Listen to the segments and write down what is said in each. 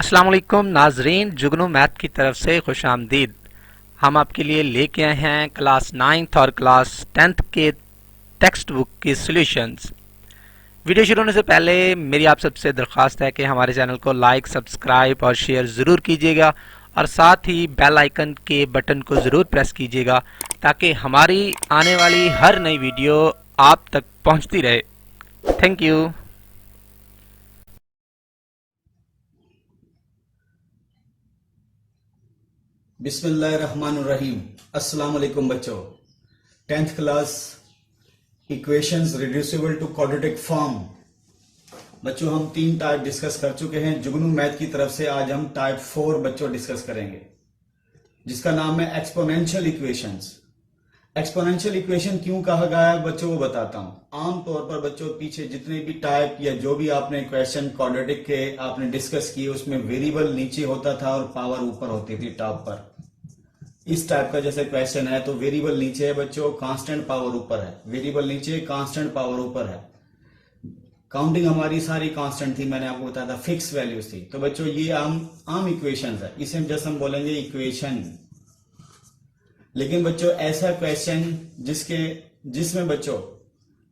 अस्सलाम वालेकुम नाजरीन, जुगनू मैथ की तरफ से खुश आमदीद। हम आपके लिए लेके आए हैं क्लास 9th और क्लास 10th के टेक्स्ट बुक के सॉल्यूशंस। वीडियो शुरू होने से पहले मेरी आप सबसे दरख्वास्त है कि हमारे चैनल को लाइक, सब्सक्राइब और शेयर ज़रूर कीजिएगा और साथ ही बेल आइकन के बटन को ज़रूर प्रेस कीजिएगा ताकि हमारी आने वाली हर नई वीडियो आप तक पहुंचती रहे। Thank you. बिस्मिल्लाहिर्रहमानिर्रहीम। अस्सलाम वालेकुम बच्चों। 10th class equations reducible to quadratic form. बच्चों हम 3 टाइप डिस्कस कर चुके हैं। जुगनू मैथ की तरफ से आज हम टाइप 4 बच्चों डिस्कस करेंगे जिसका नाम है एक्सपोनेंशियल इक्वेशंस। एक्सपोनेंशियल इक्वेशन क्यों कहा गया है बच्चों वो बताता हूं। आमतौर पर बच्चों पीछे जितने भी टाइप या जो भी आपने क्वेश्चन क्वाड्रेटिक के आपने डिस्कस किए उसमें वेरिएबल नीचे होता था और पावर ऊपर होती थी टॉप पर। इस टाइप का जैसे क्वेश्चन है तो वेरिएबल नीचे है बच्चों, कांस्टेंट पावर ऊपर है। वेरिएबल नीचे, कांस्टेंट पावर ऊपर है। काउंटिंग हमारी सारी कांस्टेंट थी, मैंने आपको बताया था फिक्स वैल्यूज थी। तो बच्चों ये आम इक्वेशन है, इसे जैसे हम बोलेंगे इक्वेशन। लेकिन बच्चों ऐसा क्वेश्चन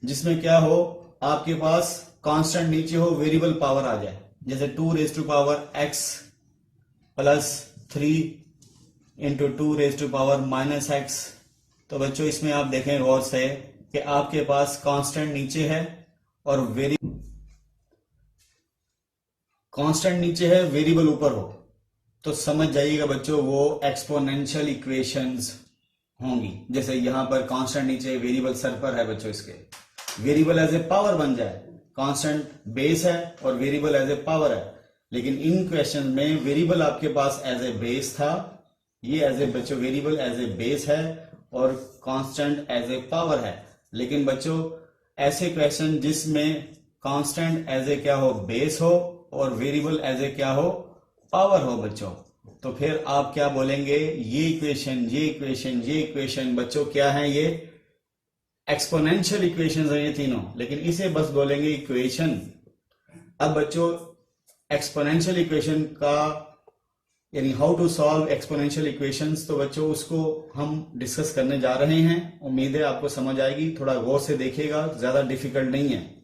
जिसमें क्या हो, आपके पास कांस्टेंट नीचे हो, वेरिएबल पावर आ जाए, जैसे 2 x प्लस 3 इंटू 2 - x। तो बच्चों इसमें आप देखें गौर से कि आपके पास कांस्टेंट नीचे है और वेरिएबल ऊपर हो तो समझ जाइएगा बच्चों वो एक्सपोनेंशियल इक्वेशंस होंगी। जैसे यहां पर कांस्टेंट नीचे, वेरिएबल सर पर है बच्चों, इसके वेरिएबल एज ए पावर बन जाए। कांस्टेंट बेस है और वेरिएबल एज ए पावर है, लेकिन इन क्वेश्चन में वेरिएबल आपके पास एज ए बेस था, ये एज ए बच्चों वेरिएबल एज ए बेस है और कांस्टेंट एज ए पावर है। लेकिन बच्चों ऐसे क्वेश्चन जिसमें कांस्टेंट एज ए क्या हो, बेस हो, और वेरिएबल एज ए क्या हो, पावर हो बच्चों, तो फिर आप क्या बोलेंगे, ये इक्वेशन बच्चों क्या है, ये एक्सपोनेंशियल इक्वेशंस हैं ये तीनों, लेकिन इसे बस बोलेंगे इक्वेशन। अब बच्चों एक्सपोनेंशियल इक्वेशन का यानी how to solve exponential equations, तो बच्चों उसको हम डिस्कस करने जा रहे हैं। उम्मीद है आपको समझ आएगी, थोड़ा गौर से देखिएगा, ज्यादा डिफिकल्ट नहीं है।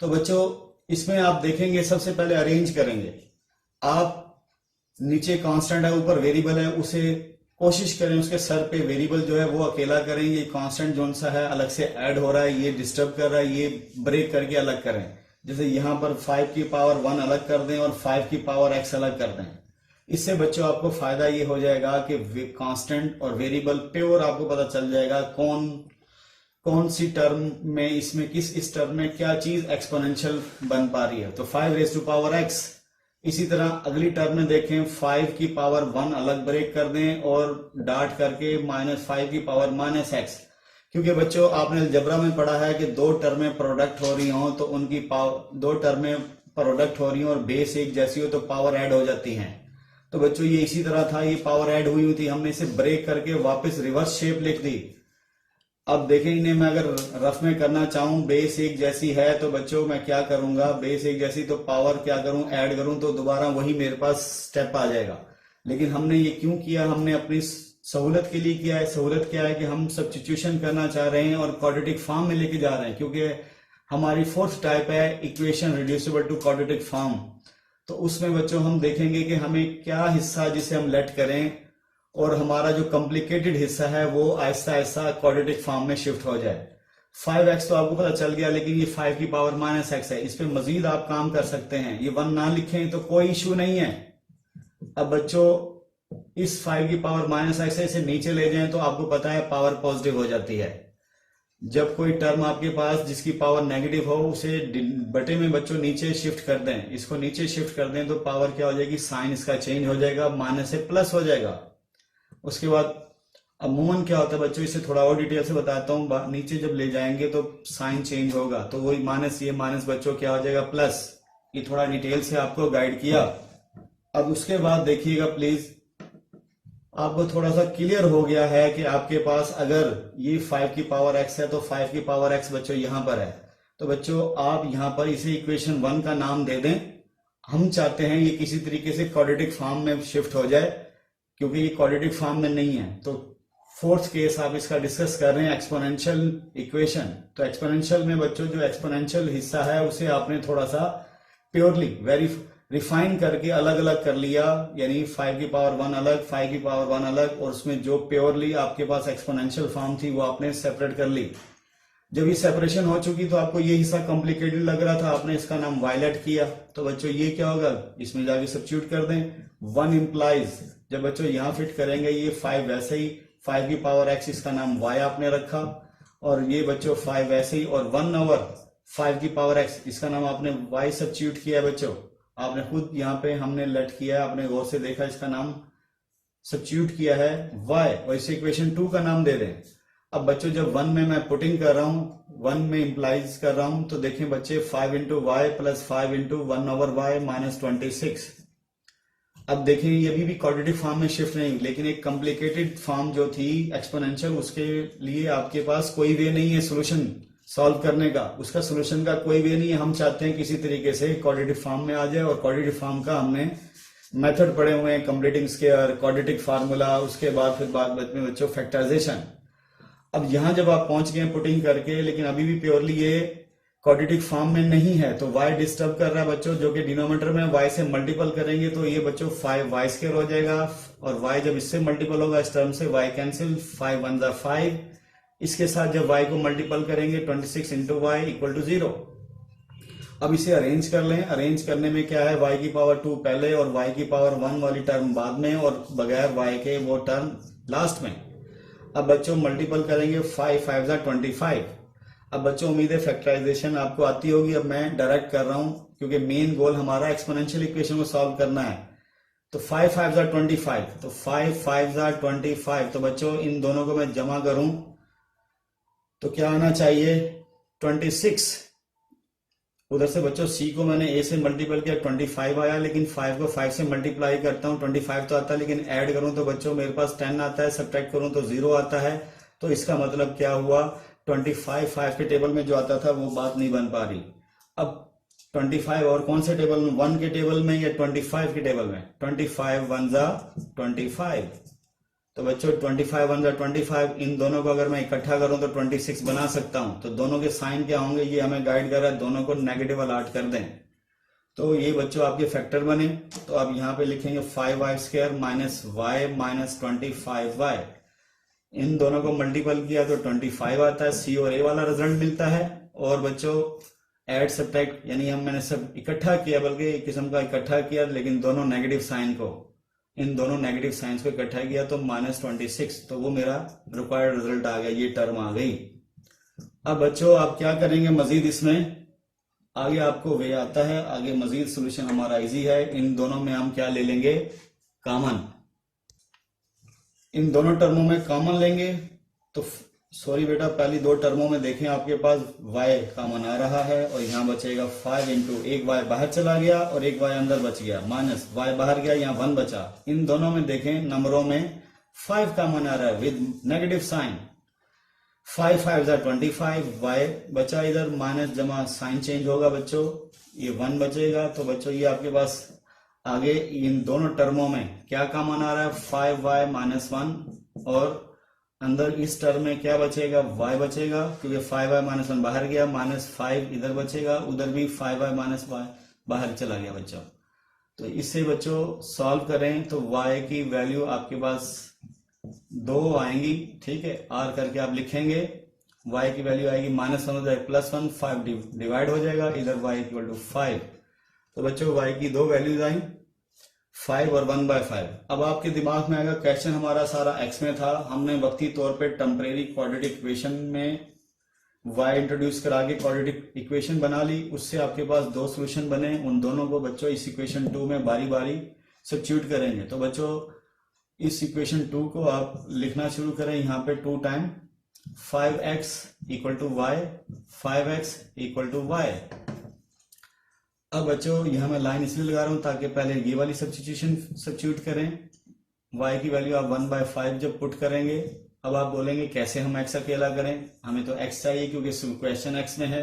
तो बच्चों इसमें आप देखेंगे, सबसे पहले अरेंज करेंगे। आप नीचे कांस्टेंट है, ऊपर वेरिएबल है, उसे कोशिश करें उसके सर पे वेरिएबल जो है वो अकेला करें। ये कांस्टेंट जो सा है अलग से ऐड हो रहा है, ये डिस्टर्ब कर रहा है, ये ब्रेक करके अलग करें। जैसे यहां पर 5 की पावर 1 अलग कर दें और 5 की पावर x अलग कर दें। इससे बच्चों आपको फायदा ये हो जाएगा कि कांस्टेंट और वेरिएबल प्योर आपको पता चल जाएगा कौन सी टर्म में इसमें इस टर्म में क्या चीज एक्सपोनेंशियल बन पा रही है। तो 5 x। इसी तरह अगली टर्म में देखें, 5 की पावर 1 अलग ब्रेक कर दें और डॉट करके -5 की पावर -x। क्योंकि बच्चों आपने अलजेब्रा में पढ़ा है कि दो टर्में प्रोडक्ट हो रही हो तो उनकी दो टर्में प्रोडक्ट हो रही हो और बेस एक जैसी हो तो पावर ऐड हो जाती हैं। तो बच्चों ये इसी तरह था, ये पावर ऐड हुई थी, हमने इसे ब्रेक करके वापस रिवर्स शेप लिख दी। अब देखें इन्हें मैं अगर रफ में करना चाहूं, बेस एक जैसी है तो बच्चों मैं क्या करूंगा, बेस एक जैसी तो पावर क्या करूं, ऐड करूं तो दोबारा वही मेरे पास स्टेप आ जाएगा। लेकिन हमने ये क्यों किया, हमने अपनी सहूलत के लिए किया है। सहूलत क्या है कि हम सब्स्टिट्यूशन करना चाह रहे हैं और क्वाड्रेटिक फॉर्म में लेके जा रहे हैं, क्योंकि हमारी 4th टाइप है equation reducible to quadratic form. तो उसमें बच्चों हम देखेंगे कि हमें क्या हिस्सा जिसे हम लेट करें और हमारा जो कॉम्प्लिकेटेड हिस्सा है वो आहिस्ता आहिस्ता क्वाड्रेटिक फॉर्म में शिफ्ट हो जाए। 5x तो आपको पता चल गया, लेकिन ये 5 की पावर -x है, इस पे मजीद आप काम कर सकते हैं। ये 1 ना लिखें तो कोई इश्यू नहीं है। अब बच्चों इस 5 की पावर -x है, इसे नीचे ले जाएं तो आपको पता है पावर पॉजिटिव हो जाती है। जब कोई टर्म आपके पास जिसकी पावर नेगेटिव हो उसे बटे में बच्चों नीचे शिफ्ट कर दें, इसको नीचे शिफ्ट कर दें तो पावर क्या हो जाएगी, साइन इसका चेंज हो जाएगा, माइनस से प्लस हो जाएगा। उसके बाद अमूमन क्या होता है बच्चों, इसे थोड़ा और डिटेल से बताता हूं। नीचे जब ले जाएंगे तो साइन चेंज होगा, तो वही माइनस, ये माइनस बच्चों क्या हो जाएगा, प्लस। ये थोड़ा डिटेल से आपको गाइड किया। अब उसके बाद देखिएगा प्लीज, आपको थोड़ा सा क्लियर हो गया है कि आपके पास अगर ये 5 की पावर x है तो 5 की पावर x बच्चों यहां पर है। तो बच्चों आप यहाँ पर इसे इक्वेशन 1 का नाम दे दें। हम चाहते हैं ये किसी तरीके से क्वाड्रेटिक फॉर्म में शिफ्ट हो जाए, क्योंकि ये क्वाड्रेटिक फॉर्म में नहीं है। तो फोर्थ केस आप इसका डिस्कस कर रहे हैं एक्सपोनेंशियल इक्वेशन। तो एक्सपोनेंशियल में बच्चों जो एक्सपोनेंशियल हिस्सा है उसे आपने थोड़ा सा प्योरली वेरी रिफाइन करके अलग अलग कर लिया, यानी 5 की पावर 1 अलग, 5 की पावर 1 अलग, और उसमें जो प्योरली आपके पास एक्सपोनेंशियल फॉर्म थी वो आपने सेपरेट कर ली। जब ये सेपरेशन हो चुकी तो आपको ये हिस्सा कॉम्प्लिकेटेड लग रहा था, आपने इसका नाम वायलेट किया। तो बच्चों ये क्या होगा, इसमें जाके सब्स्टिट्यूट कर दें। 1 इंप्लाइज, जब बच्चों यहां फिट करेंगे ये 5 वैसे ही, 5 की पावर x इसका नाम y आपने रखा, और ये बच्चों 5 वैसे ही, और 1 ओवर 5 की पावर x इसका नाम आपने y सब्स्टिट्यूट किया है। बच्चों आपने खुद यहाँ पे हमने लेट किया है, आपने गौर से देखा, इसका नाम सब्स्टिट्यूट किया है y, और इसे इक्वेशन 2 का नाम दे दें। अब बच्चों जब 1 में मैं पुटिंग कर रहा हूं, 1 में इंप्लाइज कर रहा हूं, तो देखें बच्चे 5 into y plus 5 into 1 over y minus 26। अब देखें ये अभी भी क्वाड्रेटिक फॉर्म में शिफ्ट नहीं, लेकिन एक कॉम्प्लिकेटेड फॉर्म जो थी एक्सपोनेंशियल, उसके लिए आपके पास कोई वे नहीं है सोल्यूशन सॉल्व करने का, उसका सोल्यूशन का कोई वे नहीं है। हम चाहते हैं किसी तरीके से क्वाड्रेटिक फॉर्म में आ जाए, और क्वाड्रेटिक फॉर्म का हमने मेथड पढ़े हुए हैं, कंप्लीटिंग स्क्वायर, क्वाड्रेटिक फार्मूला, उसके बाद फिर बाद में बच्चों फैक्टराइजेशन। अब यहां जब आप पहुंच गए पुटिंग करके, लेकिन अभी भी प्योरली ये क्वाड्रेटिक फॉर्म में नहीं है, तो y डिस्टर्ब कर रहा है बच्चों, जो कि डिनोमिनेटर में y से मल्टीपल करेंगे तो ये बच्चों 5y स्क्वायर हो जाएगा, और y जब इससे मल्टीपल होगा इस टर्म से y कैंसिल, 5 1 जा 5। इसके साथ जब y को मल्टीपल करेंगे 26 इंटू वाई इक्वल टू 0। अब इसे अरेंज कर लें। अरेंज करने में क्या है, y की पावर 2 पहले और y की पावर 1 वाली टर्म बाद में, और बगैर y के वो टर्म लास्ट में। अब बच्चों मल्टीपल करेंगे, 5 5 जा 25। अब बच्चों उम्मीद है फैक्टराइजेशन आपको आती होगी। अब मैं डायरेक्ट कर रहा हूं, क्योंकि मेन गोल हमारा एक्सपोनेंशियल इक्वेशन को सॉल्व करना है। तो 5 5 जा 25, तो 5 5 जा 25। तो बच्चों इन दोनों को मैं जमा करूं तो क्या आना चाहिए, 26। उधर से बच्चों c को मैंने a से मल्टीपल किया, 25 आया, लेकिन 5 को 5 से मल्टीप्लाई करता हूं 25 तो आता है, लेकिन ऐड करूं तो बच्चों मेरे पास 10 आता है, सब्ट्रैक्ट करूं तो 0 आता है। तो इसका मतलब क्या हुआ, 25 5 के टेबल में जो आता था वो बात नहीं बन पा रही। अब 25 और कौन से टेबल में, 1 के टेबल में या 25 के टेबल में, 25 1 जा 25। तो बच्चों 25 1 जा 25, इन दोनों को अगर मैं इकट्ठा करूं तो 26 बना सकता हूं। तो दोनों के साइन क्या होंगे, ये हमें गाइड कर रहा है, दोनों को नेगेटिव अलॉट कर दें। तो ये बच्चों आपके फैक्टर बने। तो अब यहाँ पे लिखेंगे 5y square minus y minus 25y। इन दोनों को मल्टीपल किया तो 25 आता है, सी और ए वाला रिजल्ट मिलता है। और बच्चों एड सब्ट्रैक्ट, यानी मैंने सब इकट्ठा किया, बल्कि एक किस्म का इकट्ठा किया, लेकिन दोनों नेगेटिव साइन को, इन दोनों नेगेटिव साइंस को इकट्ठा किया तो -26। तो वो मेरा रिक्वायर्ड रिजल्ट आ गया, ये टर्म आ गई। अब बच्चों आप क्या करेंगे, मजीद इसमें आगे आपको वे आता है, आगे मजीद सोल्यूशन हमारा इजी है। इन दोनों में हम क्या ले लेंगे, कॉमन। इन दोनों टर्मों में कॉमन लेंगे तो सॉरी बेटा, पहली दो टर्मों में देखें आपके पास y कॉमन आ रहा है, और यहाँ बचेगा 5 इंटू एक y बाहर चला गया और एक y अंदर बच गया, माइनस y बाहर गया, यहाँ 1 बचा। इन दोनों में देखें नंबरों में 5 कॉमन आ रहा है विद नेगेटिव साइन, 5 5 जा 25, y बचा इधर, माइनस जमा साइन चेंज होगा बच्चों, ये 1 बचेगा। तो बच्चों ये आपके पास आगे इन दोनों टर्मों में क्या कॉमन आ रहा है, 5y माइनस 1, और अंदर इस टर्म में क्या बचेगा, y बचेगा, क्योंकि 5y माइनस 1 बाहर गया, -5 इधर बचेगा, उधर भी 5y माइनस y बाहर चला गया बच्चों। तो इससे बच्चों सॉल्व करें तो y की वैल्यू आपके पास 2 आएंगी, ठीक है। r करके आप लिखेंगे, y की वैल्यू आएगी -1 हो जाए +1, 5 डिवाइड हो जाएगा, इधर y इक्वल टू 5। तो बच्चों y की 2 वैल्यूज आई, 5 और 1/5। अब आपके दिमाग में आएगा क्वेश्चन हमारा सारा x में था, हमने वक्ती तौर पे टेम्परेरी क्वाड्रेटिक इक्वेशन में y इंट्रोड्यूस करा के क्वाड्रेटिक इक्वेशन बना ली, उससे आपके पास 2 सॉल्यूशन बने। उन दोनों को बच्चों इस इक्वेशन 2 में बारी बारी सब्स्टिट्यूट करेंगे। तो बच्चों इस इक्वेशन 2 को आप लिखना शुरू करें, यहाँ पे 2 time 5x equal to y, 5x equal to y। अब बच्चों यहां मैं लाइन इसलिए लगा रहा हूं ताकि पहले ये वाली सब्स्टिट्यूट करें, y की वैल्यू आप 1/5 जब पुट करेंगे। अब आप बोलेंगे कैसे हम x अकेला करें, हमें तो x चाहिए क्योंकि क्वेश्चन x में है।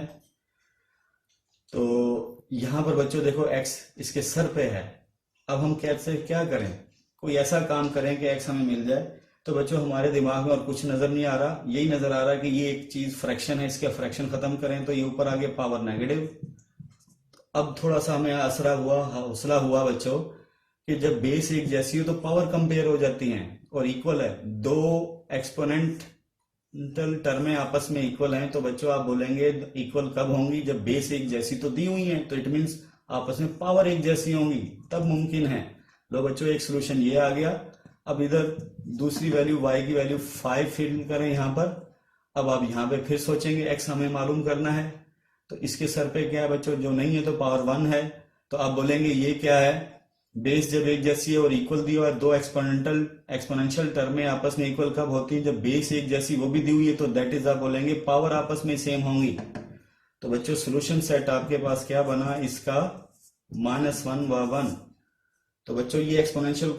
तो यहाँ पर बच्चों देखो x इसके सर पे है। अब हम कैसे क्या करें, कोई ऐसा काम करें कि x हमें मिल जाए। तो बच्चों हमारे दिमाग में और कुछ नजर नहीं आ रहा, यही नजर आ रहा है कि ये एक चीज फ्रैक्शन है, इसका फ्रैक्शन खत्म करें तो ये ऊपर आ गया पावर नेगेटिव। अब थोड़ा सा हमें आसरा हुआ, हौसला हुआ बच्चों कि जब बेस एक जैसी हो तो पावर कंपेयर हो जाती हैं और इक्वल है। दो एक्सपोनेंटल टर्में आपस में इक्वल हैं, तो बच्चों आप बोलेंगे इक्वल कब होंगी, जब बेस एक जैसी तो दी हुई है, तो इट मीन्स आपस में पावर एक जैसी होंगी, तब मुमकिन है। लो बच्चों एक सोल्यूशन ये आ गया। अब इधर दूसरी वैल्यू y की वैल्यू 5 फिल करें यहाँ पर। अब आप यहाँ पे फिर सोचेंगे x हमें मालूम करना है, तो इसके सर पे क्या है बच्चों, जो नहीं है तो पावर 1 है। तो आप बोलेंगे ये क्या है, बेस जब एक जैसी है और इक्वल दी हुआ है, दो एक्सपोनेंशियल टर्में आपस में इक्वल कब होती है, जब बेस एक जैसी वो भी दी हुई है, तो दैट इज आप बोलेंगे पावर आपस में सेम होंगी। तो बच्चों सोल्यूशन सेट आपके पास क्या बना, इसका -1 व 1। तो बच्चों ये एक्सपोनेंशियल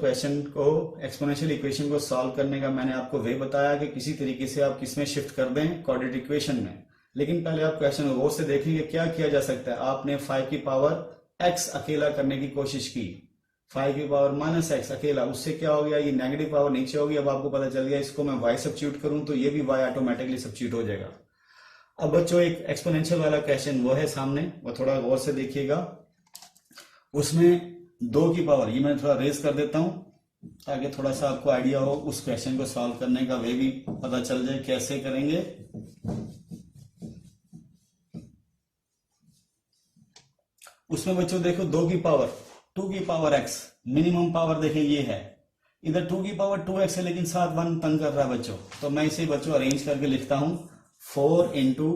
इक्वेशन को सॉल्व करने का मैंने आपको वे बताया कि किसी तरीके से आप किसमें शिफ्ट कर दें, क्वाड्रेटिक इक्वेशन में। लेकिन पहले आप क्वेश्चन गौर से देखेंगे क्या किया जा सकता है। आपने 5 की पावर x अकेला करने की कोशिश की, 5 की पावर -x अकेला, उससे क्या हो गया, ये नेगेटिव पावर नीचे होगी। अब आपको पता चल गया इसको मैं y सब्स्टिट्यूट करूं तो ये भी y ऑटोमेटिकली सब्स्टिट्यूट हो जाएगा। अब बच्चों एक एक्सपोनेंशियल वाला क्वेश्चन वो है सामने, वो थोड़ा गौर से देखिएगा। उसमें 2 की पावर, ये मैं थोड़ा रेज कर देता हूं ताकि थोड़ा सा आपको आइडिया हो, उस क्वेश्चन को सॉल्व करने का वे भी पता चल जाए कैसे करेंगे। उसमें बच्चों देखो 2 की पावर x, मिनिमम पावर देखें ये है, इधर 2 की पावर 2x है लेकिन साथ 1 तंग कर रहा है बच्चों। तो मैं इसे बच्चों अरेंज करके लिखता हूं 4 इंटू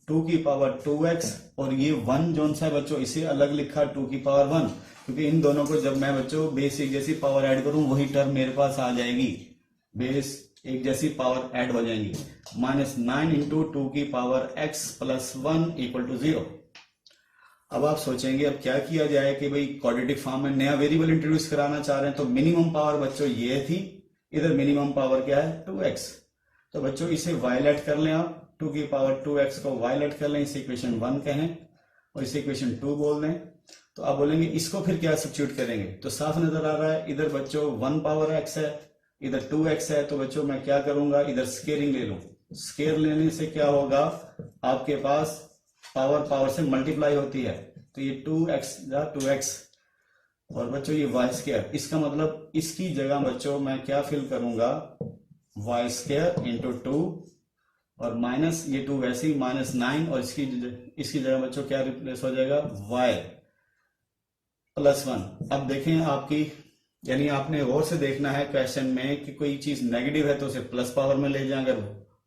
2 की पावर 2x, और ये 1 जोन सा है बच्चों इसे अलग लिखा 2 की पावर 1, क्योंकि इन दोनों को जब मैं बच्चों बेस एक जैसी पावर ऐड करूं वही टर्म मेरे पास आ जाएगी, बेस एक जैसी पावर ऐड हो जाएंगी। -9 इंटू 2 की power x plus 1 equal to 0। अब आप सोचेंगे अब क्या किया जाए कि भाई क्वाड्रेटिक फॉर्म में नया वेरिएबल इंट्रोड्यूस कराना चाह रहे हैं, तो मिनिमम पावर बच्चों ये थी, इधर मिनिमम पावर क्या है 2x। तो बच्चों इसे वायलेट कर लें आप, 2 की पावर 2x को वायलेट कर लें, इसे इक्वेशन 1 कहें और इसे इक्वेशन 2 बोल दें। तो आप बोलेंगे इसको फिर क्या सब्स्टिट्यूट करेंगे, तो साफ नजर आ रहा है इधर बच्चों 1 पावर x है, इधर 2x है। तो बच्चों मैं क्या करूंगा, इधर स्केयरिंग ले लूं। स्केयर लेने से क्या होगा, आपके पास पावर से मल्टीप्लाई होती है, तो ये 2x या 2x, और बच्चों ये y स्केयर, इसका मतलब इसकी जगह बच्चों मैं क्या फिल करूंगा, y स्केयर इंटू 2 और माइनस ये 2 वैसे ही -9, और इसकी जगह बच्चों क्या रिप्लेस हो जाएगा, y प्लस 1। अब देखें आपकी, यानी आपने गौर से देखना है क्वेश्चन में कि कोई चीज नेगेटिव है तो उसे प्लस पावर में ले जाएं, अगर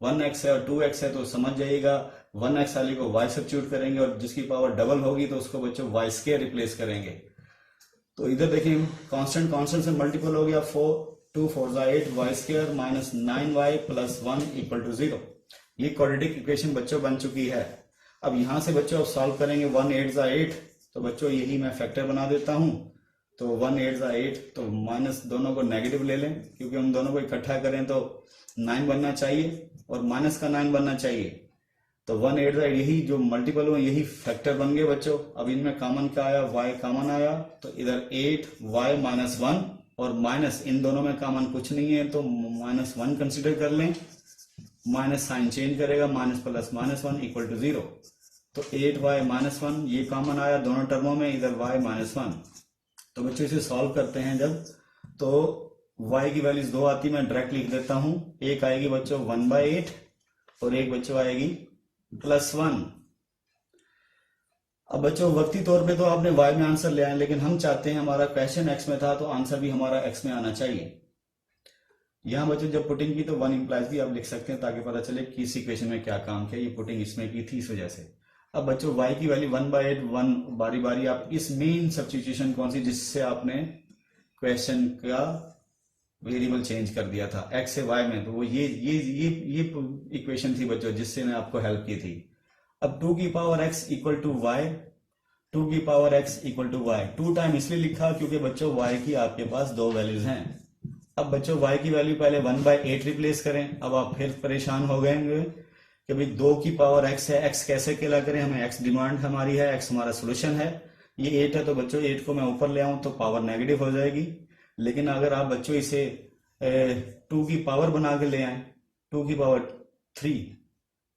1x है और 2x है तो समझ जाइएगा 1x वाली को y सब्स्टिट्यूट करेंगे, और जिसकी पावर डबल होगी तो उसको बच्चों y स्क्वायर रिप्लेस करेंगे। तो इधर देखिए कांस्टेंट से मल्टीपल हो गया, 2 4 8 y square minus 9y plus 1 equal to 0। ये क्वाड्रेटिक इक्वेशन बच्चों बन चुकी है। अब यहां से बच्चों अब सॉल्व करेंगे, 1 8 8, तो बच्चों यही मैं फैक्टर बना देता हूं। तो 1 8 8, तो माइनस दोनों को नेगेटिव ले लें, क्योंकि हम दोनों को इकट्ठा करें तो 9 बनना चाहिए और माइनस का 9 बनना चाहिए। तो 1 8 8 यही जो मल्टीपल हुए यही फैक्टर बन गए बच्चों। अब इनमें कॉमन क्या आया, y कॉमन आया, तो इधर 8y माइनस 1 और माइनस, इन दोनों में कॉमन कुछ नहीं है तो -1 कंसिडर कर लें, माइनस साइन चेंज करेगा, माइनस प्लस -1 इक्वल टू 0। तो 8y माइनस 1 ये कॉमन आया दोनों टर्मों में, इधर y माइनस 1। तो बच्चों इसे सॉल्व करते हैं जब, तो y की वैल्यूज 2 आती, मैं डायरेक्ट लिख देता हूं। एक आएगी बच्चों 1/8 और एक बच्चों आएगी +1। अब बच्चों वक्ती तौर पे तो आपने y में आंसर ले आए, लेकिन हम चाहते हैं हमारा क्वेश्चन x में था तो आंसर भी हमारा x में आना चाहिए। यहां बच्चों जब पुटिंग की तो 1 इंप्लाइज भी आप लिख सकते हैं ताकि पता चले कि इस इक्वेशन में क्या काम किया, ये पुटिंग इसमें की थी इस वजह से। अब बच्चों y की वैल्यू 1/8 1, बारी बारी आप इस मेन सब्स्टिट्यूशन कौन सी जिससे आपने क्वेश्चन का वेरिएबल चेंज कर दिया था x से y में, तो वो ये इक्वेशन थी बच्चों जिससे मैं आपको हेल्प की थी। अब 2 की power x equal to y, 2 की power x equal to y, 2 time इसलिए लिखा क्योंकि बच्चों y की आपके पास 2 वैल्यूज हैं। अब बच्चों y की वैल्यू पहले 1/8 रिप्लेस करें। अब आप फिर परेशान हो गए कि भाई 2 की पावर x है, x कैसे अकेला करें, हमें x डिमांड हमारी है, x हमारा सोल्यूशन है, ये 8 है, तो बच्चों 8 को मैं ऊपर ले आऊं तो पावर नेगेटिव हो जाएगी। लेकिन अगर आप बच्चों इसे 2 की पावर बना के ले आए, 2 की पावर 3,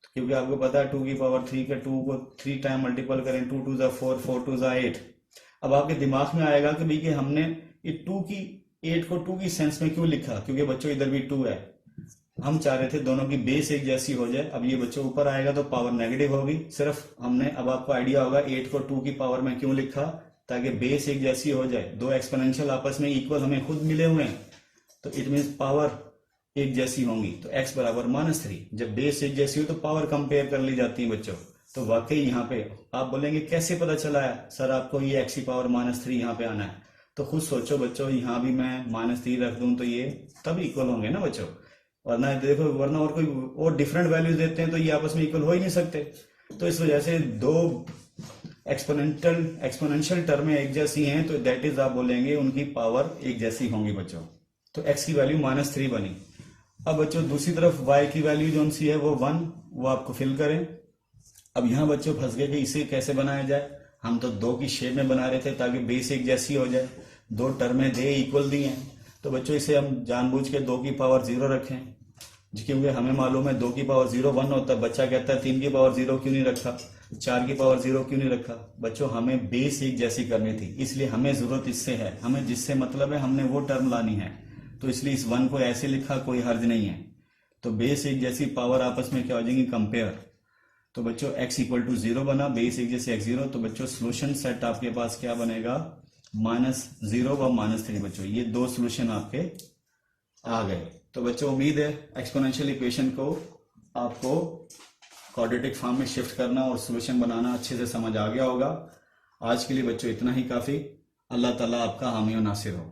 क्योंकि आपको पता है 2 की पावर 3 के 2 को 3 टाइम मल्टीपल करें, 2 2 4, 4 2 8। अब आपके दिमाग में आएगा कि भाई कि हमने ये 8 को 2 की सेंस में क्यों लिखा, क्योंकि बच्चों इधर भी 2 है, हम चाह रहे थे दोनों की बेस एक जैसी हो जाए। अब ये बच्चों ऊपर आएगा तो पावर नेगेटिव होगी, सिर्फ हमने, अब आपको आइडिया होगा 8 को 2 की पावर में क्यों लिखा, ताकि बेस एक जैसी हो जाए। 2 एक्सपोनेंशियल आपस में इक्वल हमें खुद मिले हुए हैं, तो इट मीन्स पावर एक जैसी होंगी, तो x बराबर -3। जब बेस एक जैसी हो तो पावर कंपेयर कर ली जाती है बच्चों। तो वाकई यहाँ पे आप बोलेंगे कैसे पता चला है सर आपको ये x की पावर -3 यहाँ पे आना है, तो खुद सोचो बच्चों, यहाँ भी मैं -3 रख दूं तो ये तब इक्वल होंगे ना बच्चों, वरना देखो, वरना और कोई और डिफरेंट वैल्यूज देते हैं तो ये आपस में इक्वल हो ही नहीं सकते। तो इस वजह से 2 एक्सपोनेंशियल टर्में एक जैसी हैं, तो दैट इज आप बोलेंगे उनकी पावर एक जैसी होंगी बच्चों। तो x की वैल्यू -3 बनी। अब बच्चों दूसरी तरफ y की वैल्यू जो सी है वो 1, वो आपको फिल करें। अब यहाँ बच्चों फंस गए कि इसे कैसे बनाया जाए, हम तो 2 की शेप में बना रहे थे ताकि बेस एक जैसी हो जाए, 2 टर्में दे इक्वल दी हैं, तो बच्चों इसे हम जानबूझ के 2 की पावर 0 रखें, क्योंकि हमें मालूम है 2 की पावर 0 1 होता है। बच्चा कहता है 3 की पावर 0 क्यों नहीं रखा, 4 की पावर 0 क्यों नहीं रखा। बच्चों हमें बेस एक जैसी करनी थी, इसलिए हमें जरूरत इससे है, हमें जिससे मतलब है हमने वो टर्म लानी है, तो इसलिए इस 1 को ऐसे लिखा, कोई हर्ज नहीं है। तो बेस एक जैसी पावर आपस में क्या हो जाएंगी, कंपेयर। तो बच्चों x इक्वल टू 0 बना, बेस एक जैसे x0, तो बच्चों सोल्यूशन सेट आपके पास क्या बनेगा, -0 व -3। बच्चों ये 2 सोल्यूशन आपके आ गए। तो बच्चों उम्मीद है एक्सपोनेंशियल इक्वेशन को आपको क्वाड्रेटिक फॉर्म में शिफ्ट करना और सोल्यूशन बनाना अच्छे से समझ आ गया होगा। आज के लिए बच्चों इतना ही काफी। अल्लाह ताला आपका हामी और नासिर हो।